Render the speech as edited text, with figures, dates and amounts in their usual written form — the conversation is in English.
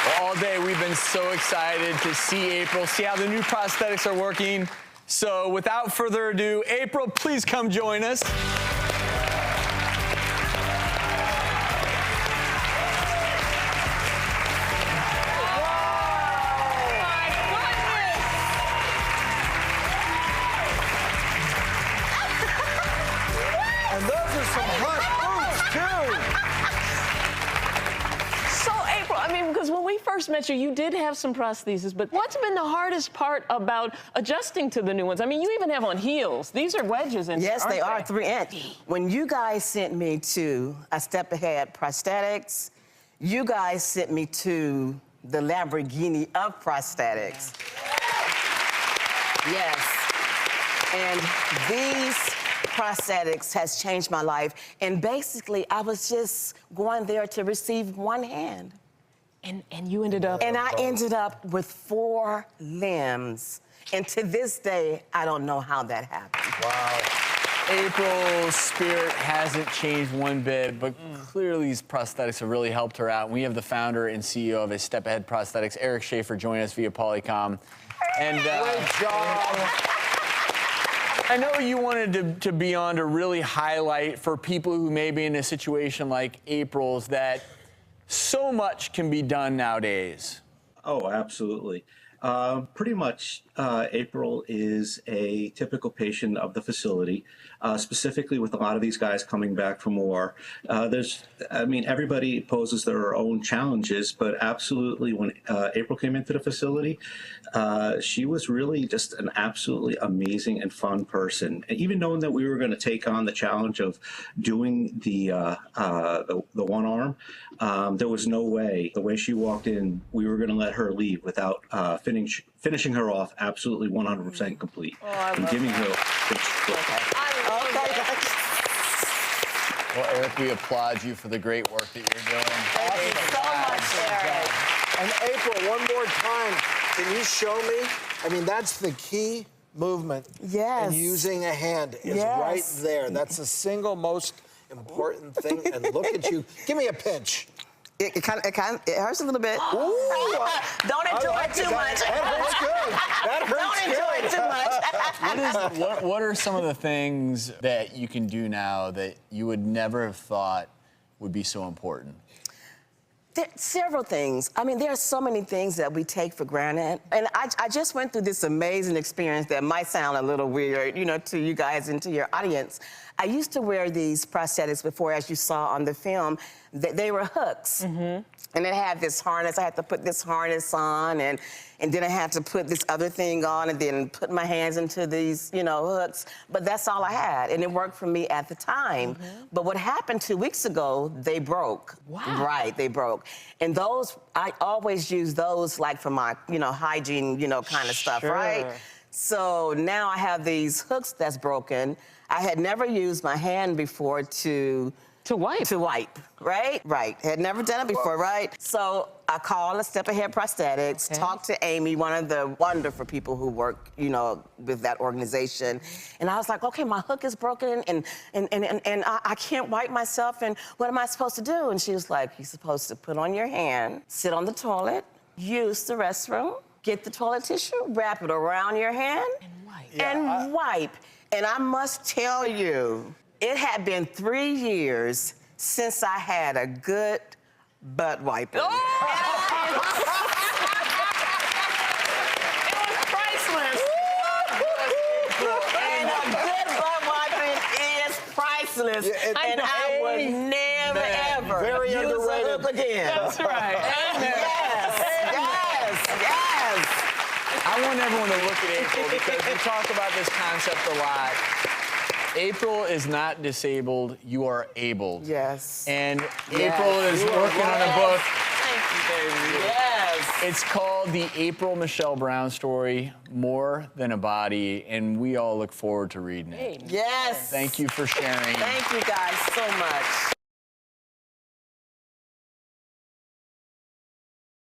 Well, all day we've been so excited to see Apryl, see how the new prosthetics are working. So without further ado, Apryl, please come join us. And those are some hot boots, too. So, Apryl, I mean, because when we first met you, you did have some prostheses, but what's been the hardest part about adjusting to the new ones? I mean, you even have on heels. These are wedges, and yes, they are 3-inch. When you guys sent me to a Step Ahead Prosthetics, you guys sent me to the Lamborghini of prosthetics. Yes. And these prosthetics has changed my life. And basically, I was just going there to receive one hand. And you ended up... And I ended up with 4 limbs. And to this day, I don't know how that happened. Wow. Apryl's spirit hasn't changed one bit, but clearly these prosthetics have really helped her out. We have the founder and CEO of Step Ahead Prosthetics, Eric Schaefer, join us via Polycom. And Great job. I know you wanted to be on to really highlight for people who may be in a situation like Apryl's that so much can be done nowadays. Oh, absolutely. Pretty much, Apryl is a typical patient of the facility, specifically with a lot of these guys coming back from war. Everybody poses their own challenges, but absolutely when Apryl came into the facility, she was really just an absolutely amazing and fun person. And even knowing that we were going to take on the challenge of doing the one arm, there was no way, the way she walked in, we were going to let her leave without finishing her off absolutely 100% complete. And giving her Well, Eric, we applaud you for the great work that you're doing. Thank you so much, Eric. And Apryl, one more time, can you show me? I mean, that's the key movement. Yes. And using a hand is right there. That's the single most important thing. And look at you. Give me a pinch. It hurts a little bit. Ooh, Don't enjoy it too much. That hurts good. That hurts Don't enjoy it too much. What are some of the things that you can do now that you would never have thought would be so important? Several things. I mean, there are so many things that we take for granted. And I just went through this amazing experience that might sound a little weird, you know, to you guys and to your audience. I used to wear these prosthetics before, as you saw on the film. They were hooks. And it had this harness. I had to put this harness on, and then I had to put this other thing on, and then put my hands into these, you know, hooks. But that's all I had, and it worked for me at the time. But what happened 2 weeks ago, they broke. Wow. Right, they broke. And those, I always use those like for my, you know, hygiene, you know, kind of stuff, right? So now I have these hooks that's broken. I had never used my hand before to wipe, right? Right, had never done it before, right? So I called a Step Ahead Prosthetics, talked to Emmy, one of the wonderful people who work, you know, with that organization. And I was like, okay, my hook is broken and I can't wipe myself, and what am I supposed to do? And she was like, you're supposed to put on your hand, sit on the toilet, use the restroom, get the toilet tissue, wrap it around your hand, and wipe. And I must tell you, it had been 3 years since I had a good butt wiping. It was priceless. And a good butt wiping is priceless. And I would never, ever Very use underrated. a hook again. That's right. Yes. I want everyone to look at Apryl because we talk about this concept a lot. Apryl is not disabled, you are abled. Yes. And Apryl is working on a book. Thank you, baby. Yes. It's called The Apryl Michelle Brown Story, More Than a Body, and we all look forward to reading it. Yes. Thank you for sharing. Thank you guys so much.